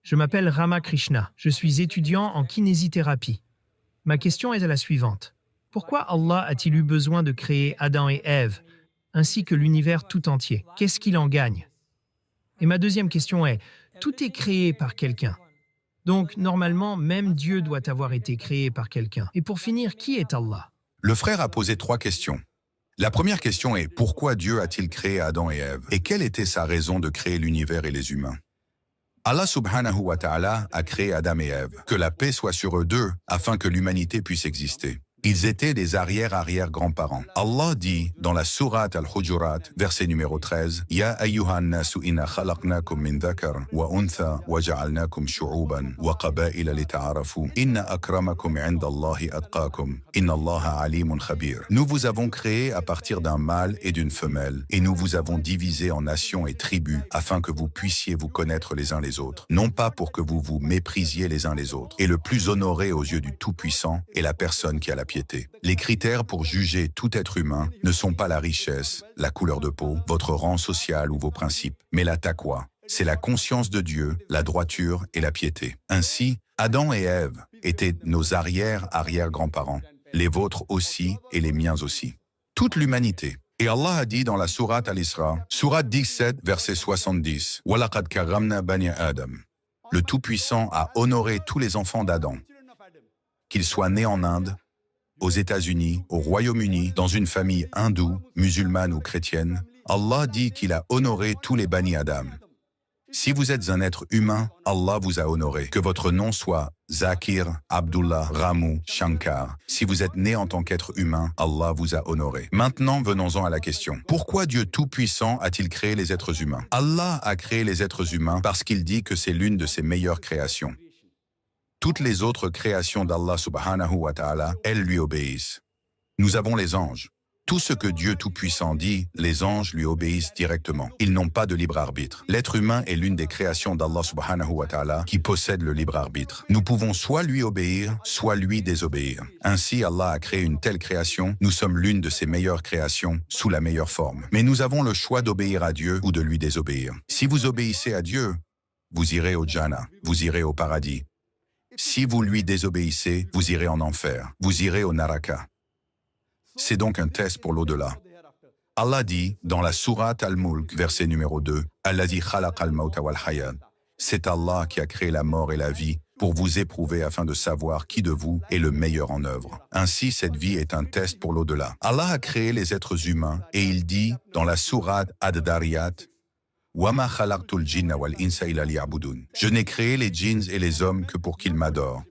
Je m'appelle Ramakrishna. Je suis étudiant en kinésithérapie. Ma question est la suivante. Pourquoi Allah a-t-il eu besoin de créer Adam et Ève, ainsi que l'univers tout entier? Qu'est-ce qu'il en gagne? Et ma deuxième question est, tout est créé par quelqu'un. Donc, normalement, même Dieu doit avoir été créé par quelqu'un. Et pour finir, qui est Allah? Le frère a posé 3 questions. La première question est, pourquoi Dieu a-t-il créé Adam et Ève? Et quelle était sa raison de créer l'univers et les humains? Allah subhanahu wa ta'ala a créé Adam et Ève. Que la paix soit sur eux deux, afin que l'humanité puisse exister. Ils étaient des arrière-arrière-grands-parents. Allah dit dans la sourate Al-Hujurat, verset numéro 13, « Ya ayyuhan nasu inna khalaqnakum min dhakar wa untha wa ja'alnakum shu'uban wa qaba'ila lita'arafu inna akramakum 'inda Allahi atqakum inna Allaha alimun khabir. » Nous vous avons créé à partir d'un mâle et d'une femelle, et nous vous avons divisé en nations et tribus afin que vous puissiez vous connaître les uns les autres, non pas pour que vous vous méprisiez les uns les autres. Et le plus honoré aux yeux du Tout-Puissant est la personne qui a la piété. Les critères pour juger tout être humain ne sont pas la richesse, la couleur de peau, votre rang social ou vos principes, mais la taqwa. C'est la conscience de Dieu, la droiture et la piété. Ainsi, Adam et Ève étaient nos arrière-arrière-grands-parents, les vôtres aussi et les miens aussi. Toute l'humanité. Et Allah a dit dans la sourate Al-Isra, sourate 17, verset 70, « Walaqad karramna bani Adam » Le Tout-Puissant a honoré tous les enfants d'Adam, qu'ils soient nés en Inde, aux États-Unis, au Royaume-Uni, dans une famille hindoue, musulmane ou chrétienne. Allah dit qu'il a honoré tous les Bani Adam. Si vous êtes un être humain, Allah vous a honoré. Que votre nom soit Zakir, Abdullah, Ramu, Shankar. Si vous êtes né en tant qu'être humain, Allah vous a honoré. Maintenant, venons-en à la question. Pourquoi Dieu Tout-Puissant a-t-il créé les êtres humains? Allah a créé les êtres humains parce qu'il dit que c'est l'une de ses meilleures créations. Toutes les autres créations d'Allah subhanahu wa ta'ala, elles lui obéissent. Nous avons les anges. Tout ce que Dieu Tout-Puissant dit, les anges lui obéissent directement. Ils n'ont pas de libre arbitre. L'être humain est l'une des créations d'Allah subhanahu wa ta'ala qui possède le libre arbitre. Nous pouvons soit lui obéir, soit lui désobéir. Ainsi, Allah a créé une telle création. Nous sommes l'une de ses meilleures créations, sous la meilleure forme. Mais nous avons le choix d'obéir à Dieu ou de lui désobéir. Si vous obéissez à Dieu, vous irez au Jannah, vous irez au paradis. Si vous lui désobéissez, vous irez en enfer, vous irez au Naraka. C'est donc un test pour l'au-delà. Allah dit dans la sourate Al-Mulk, verset numéro 2, « Alladhi khalaqal mawta wal hayat » C'est Allah qui a créé la mort et la vie pour vous éprouver afin de savoir qui de vous est le meilleur en œuvre. Ainsi, cette vie est un test pour l'au-delà. Allah a créé les êtres humains et il dit dans la sourate Ad-Dariyat, Wama khalaqtul jinna wal insa illa liya'budun. Je n'ai créé les djinns et les hommes que pour qu'ils m'adorent.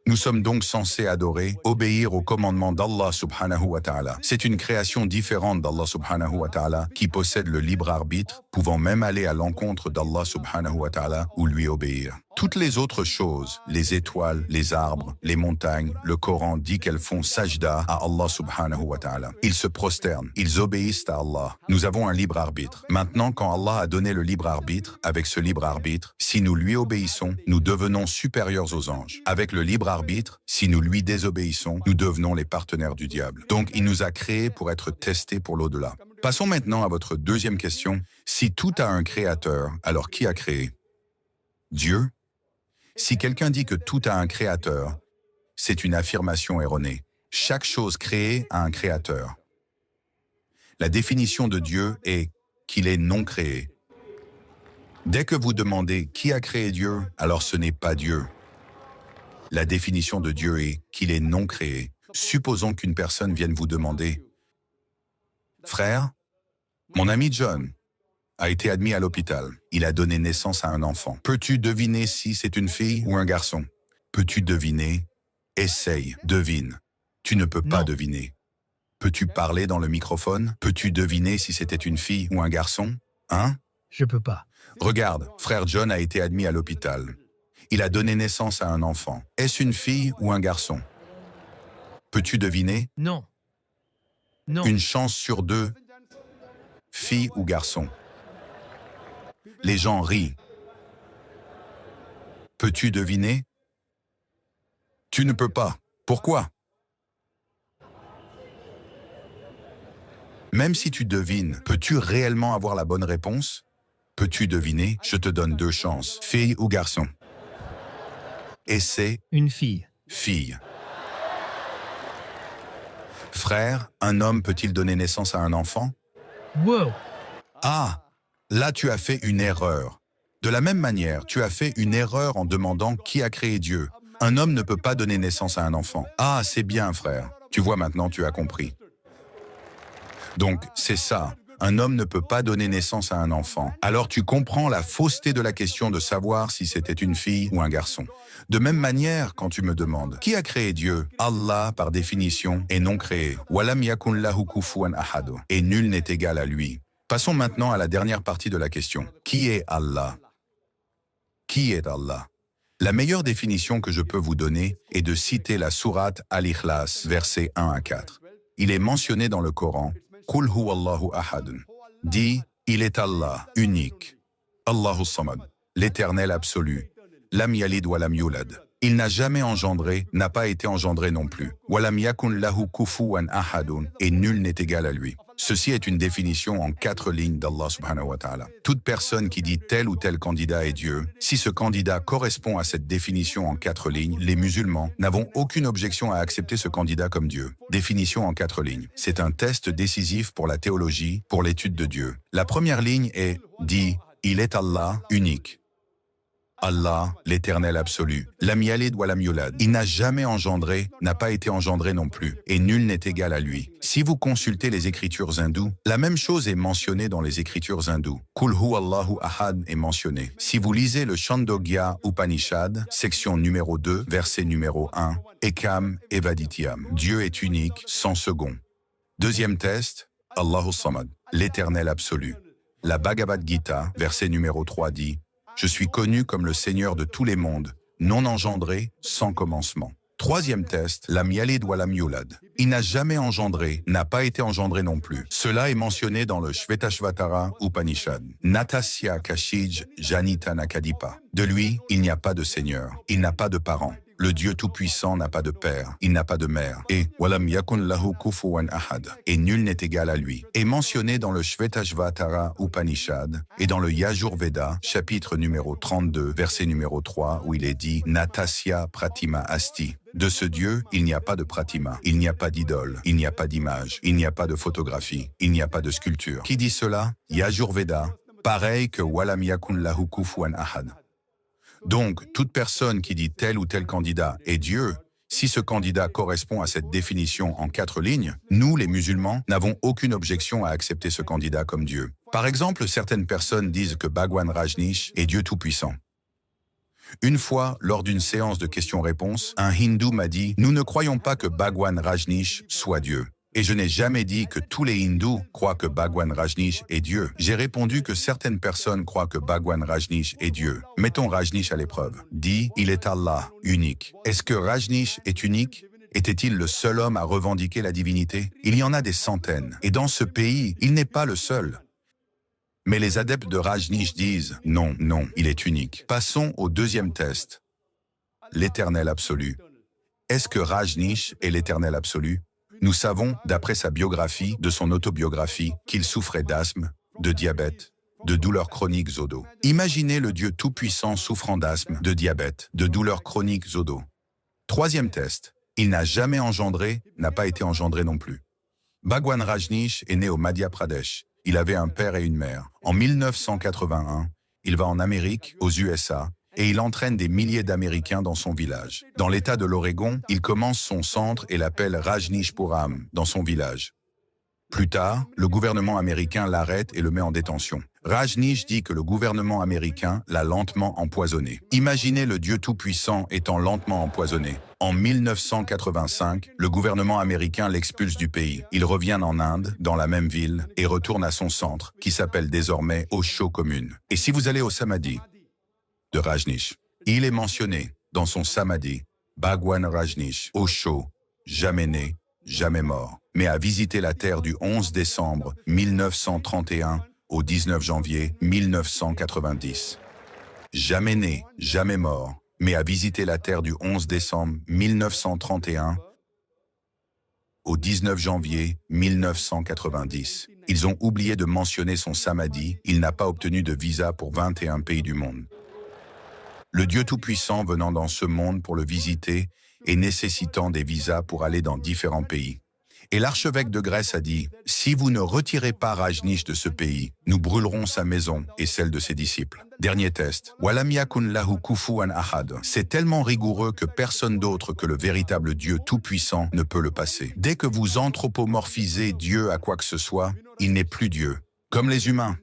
Nous sommes donc censés adorer, obéir aux commandements d'Allah subhanahu wa ta'ala. C'est une création différente d'Allah subhanahu wa ta'ala qui possède le libre arbitre, pouvant même aller à l'encontre d'Allah subhanahu wa ta'ala ou lui obéir. Toutes les autres choses, les étoiles, les arbres, les montagnes, le Coran dit qu'elles font sajda à Allah subhanahu wa ta'ala. Ils se prosternent, ils obéissent à Allah. Nous avons un libre arbitre. Maintenant, quand Allah a donné le libre arbitre, avec ce libre arbitre, si nous lui obéissons, nous devenons supérieurs aux anges. Avec le libre arbitre, si nous lui désobéissons, nous devenons les partenaires du diable. Donc, il nous a créés pour être testés pour l'au-delà. Passons maintenant à votre deuxième question. Si tout a un créateur, alors qui a créé? Dieu? Si quelqu'un dit que tout a un créateur, c'est une affirmation erronée. Chaque chose créée a un créateur. La définition de Dieu est qu'il est non créé. Dès que vous demandez qui a créé Dieu, alors ce n'est pas Dieu. La définition de Dieu est qu'il est non créé. Supposons qu'une personne vienne vous demander « Frère, mon ami John a été admis à l'hôpital. Il a donné naissance à un enfant. Peux-tu deviner si c'est une fille ou un garçon? Peux-tu deviner? Essaye, devine. Tu ne peux pas deviner. Peux-tu parler dans le microphone? Peux-tu deviner si c'était une fille ou un garçon? Hein? Je peux pas. Regarde, frère John a été admis à l'hôpital. Il a donné naissance à un enfant. Est-ce une fille ou un garçon? Peux-tu deviner? Non. Non. Une chance sur 2, fille ou garçon. Les gens rient. Peux-tu deviner? Tu ne peux pas. Pourquoi? Même si tu devines, peux-tu réellement avoir la bonne réponse? Peux-tu deviner? Je te donne 2 chances, fille ou garçon. et c'est Une fille. fille. Frère, un homme peut-il donner naissance à un enfant? Wow! Ah, là tu as fait une erreur. De la même manière, tu as fait une erreur en demandant qui a créé Dieu. Un homme ne peut pas donner naissance à un enfant. Ah, c'est bien, frère. Tu vois maintenant, tu as compris. Donc, c'est ça. Un homme ne peut pas donner naissance à un enfant. Alors tu comprends la fausseté de la question de savoir si c'était une fille ou un garçon. De même manière, quand tu me demandes qui a créé Dieu, Allah, par définition, est non créé. Walam yakun lahu kufuwan ahad. Et nul n'est égal à lui. Passons maintenant à la dernière partie de la question. Qui est Allah? Qui est Allah? La meilleure définition que je peux vous donner est de citer la sourate Al-Ikhlas, versets 1 à 4. Il est mentionné dans le Coran, Qul huwallahu ahad. Dit, il est Allah, unique. Allahu samad, l'éternel absolu. Lam yalid wa lam yulad. Il n'a jamais engendré, n'a pas été engendré non plus. Walam yakun lahu kufuwan ahadun, et nul n'est égal à lui. Ceci est une définition en 4 lignes d'Allah subhanahu wa ta'ala. Toute personne qui dit tel ou tel candidat est Dieu, si ce candidat correspond à cette définition en 4 lignes, les musulmans n'avons aucune objection à accepter ce candidat comme Dieu. Définition en 4 lignes. C'est un test décisif pour la théologie, pour l'étude de Dieu. La première ligne est « dit, il est Allah, unique ». Allah, l'éternel absolu. Lam yalid wa lam yulad. Il n'a jamais engendré, n'a pas été engendré non plus, et nul n'est égal à lui. Si vous consultez les écritures hindoues, la même chose est mentionnée dans les écritures hindoues. Kul huwallahu ahad est mentionné. Si vous lisez le Chandogya Upanishad, section numéro 2, verset numéro 1, Ekam Evadityam. Dieu est unique, sans second. Deuxième test, Allahu samad, l'éternel absolu. La Bhagavad Gita, verset numéro 3 dit, je suis connu comme le Seigneur de tous les mondes, non engendré, sans commencement. Troisième test, lam yalid wa lam yulad. Il n'a jamais engendré, n'a pas été engendré non plus. Cela est mentionné dans le Shvetashvatara Upanishad. Natasya Kashij Janita Nakadipa. De lui, il n'y a pas de Seigneur, il n'a pas de parents. Le Dieu Tout-Puissant n'a pas de père, il n'a pas de mère. Et walam yakun lahu kufuwan ahad. Et nul n'est égal à lui. Est mentionné dans le Shvetashvatara Upanishad et dans le Yajurveda, chapitre numéro 32, verset numéro 3, où il est dit Natasya Pratima Asti. De ce Dieu, il n'y a pas de pratima, il n'y a pas d'idole, il n'y a pas d'image, il n'y a pas de photographie, il n'y a pas de sculpture. Qui dit cela? Yajurveda, pareil que walam yakun lahu kufuwan ahad. Donc, toute personne qui dit tel ou tel candidat est Dieu, si ce candidat correspond à cette définition en 4 lignes, nous, les musulmans, n'avons aucune objection à accepter ce candidat comme Dieu. Par exemple, certaines personnes disent que Bhagwan Rajneesh est Dieu Tout-Puissant. Une fois, lors d'une séance de questions-réponses, un hindou m'a dit « Nous ne croyons pas que Bhagwan Rajneesh soit Dieu ». Et je n'ai jamais dit que tous les hindous croient que Bhagwan Rajneesh est Dieu. J'ai répondu que certaines personnes croient que Bhagwan Rajneesh est Dieu. Mettons Rajneesh à l'épreuve. Dit, il est Allah, unique. Est-ce que Rajneesh est unique? Était-il le seul homme à revendiquer la divinité? Il y en a des centaines. Et dans ce pays, il n'est pas le seul. Mais les adeptes de Rajneesh disent, non, non, il est unique. Passons au deuxième test. L'éternel absolu. Est-ce que Rajneesh est l'éternel absolu? Nous savons, d'après sa biographie, de son autobiographie, qu'il souffrait d'asthme, de diabète, de douleurs chroniques au dos. Imaginez le Dieu tout-puissant souffrant d'asthme, de diabète, de douleurs chroniques au dos. Troisième test, il n'a jamais engendré, n'a pas été engendré non plus. Bhagwan Rajneesh est né au Madhya Pradesh. Il avait un père et une mère. En 1981, il va en Amérique, aux USA, et il entraîne des milliers d'Américains dans son village. Dans l'État de l'Oregon, il commence son centre et l'appelle Rajneeshpuram, dans son village. Plus tard, le gouvernement américain l'arrête et le met en détention. Rajneesh dit que le gouvernement américain l'a lentement empoisonné. Imaginez le Dieu Tout-Puissant étant lentement empoisonné. En 1985, le gouvernement américain l'expulse du pays. Il revient en Inde, dans la même ville, et retourne à son centre, qui s'appelle désormais Osho Commune. Et si vous allez au Samadhi de Rajneesh, il est mentionné dans son Samadhi, Bhagwan Rajneesh, Osho, jamais né, jamais mort, mais a visité la Terre du 11 décembre 1931 au 19 janvier 1990. Jamais né, jamais mort, mais a visité la Terre du 11 décembre 1931 au 19 janvier 1990. Ils ont oublié de mentionner son Samadhi, il n'a pas obtenu de visa pour 21 pays du monde. Le Dieu Tout-Puissant venant dans ce monde pour le visiter et nécessitant des visas pour aller dans différents pays. Et l'archevêque de Grèce a dit, « Si vous ne retirez pas Rajneesh de ce pays, nous brûlerons sa maison et celle de ses disciples. » Dernier test. « Walam yakun lahu kufuwan ahad » C'est tellement rigoureux que personne d'autre que le véritable Dieu Tout-Puissant ne peut le passer. Dès que vous anthropomorphisez Dieu à quoi que ce soit, il n'est plus Dieu. Comme les humains,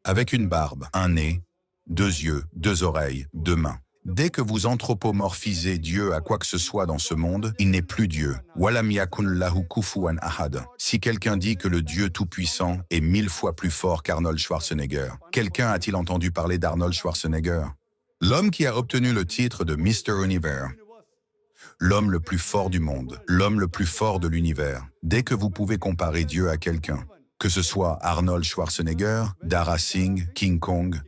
avec une barbe, un nez, 2 yeux, 2 oreilles, 2 mains. Dès que vous anthropomorphisez Dieu à quoi que ce soit dans ce monde, il n'est plus Dieu. Walam yakun lahu kufuwan ahad. Si quelqu'un dit que le Dieu Tout-Puissant est 1000 fois plus fort qu'Arnold Schwarzenegger, quelqu'un a-t-il entendu parler d'Arnold Schwarzenegger? L'homme qui a obtenu le titre de Mr. Univers. L'homme le plus fort du monde, l'homme le plus fort de l'univers. Dès que vous pouvez comparer Dieu à quelqu'un, que ce soit Arnold Schwarzenegger, Dara Singh, King Kong,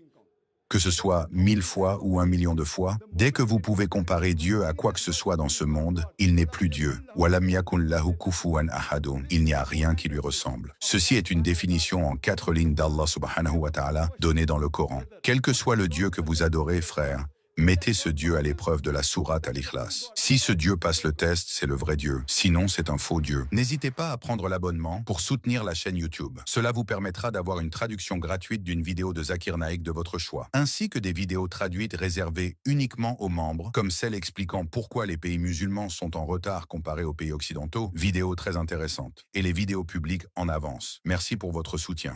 que ce soit 1000 fois ou 1 million de fois, dès que vous pouvez comparer Dieu à quoi que ce soit dans ce monde, il n'est plus Dieu. Walam yakun lahu kufuwan ahad. Il n'y a rien qui lui ressemble. Ceci est une définition en 4 lignes d'Allah subhanahu wa ta'ala donnée dans le Coran. Quel que soit le Dieu que vous adorez, frère, mettez ce Dieu à l'épreuve de la sourate Al-Ikhlas. Si ce Dieu passe le test, c'est le vrai Dieu. Sinon, c'est un faux Dieu. N'hésitez pas à prendre l'abonnement pour soutenir la chaîne YouTube. Cela vous permettra d'avoir une traduction gratuite d'une vidéo de Zakir Naik de votre choix, ainsi que des vidéos traduites réservées uniquement aux membres, comme celle expliquant pourquoi les pays musulmans sont en retard comparés aux pays occidentaux, vidéos très intéressantes, et les vidéos publiques en avance. Merci pour votre soutien.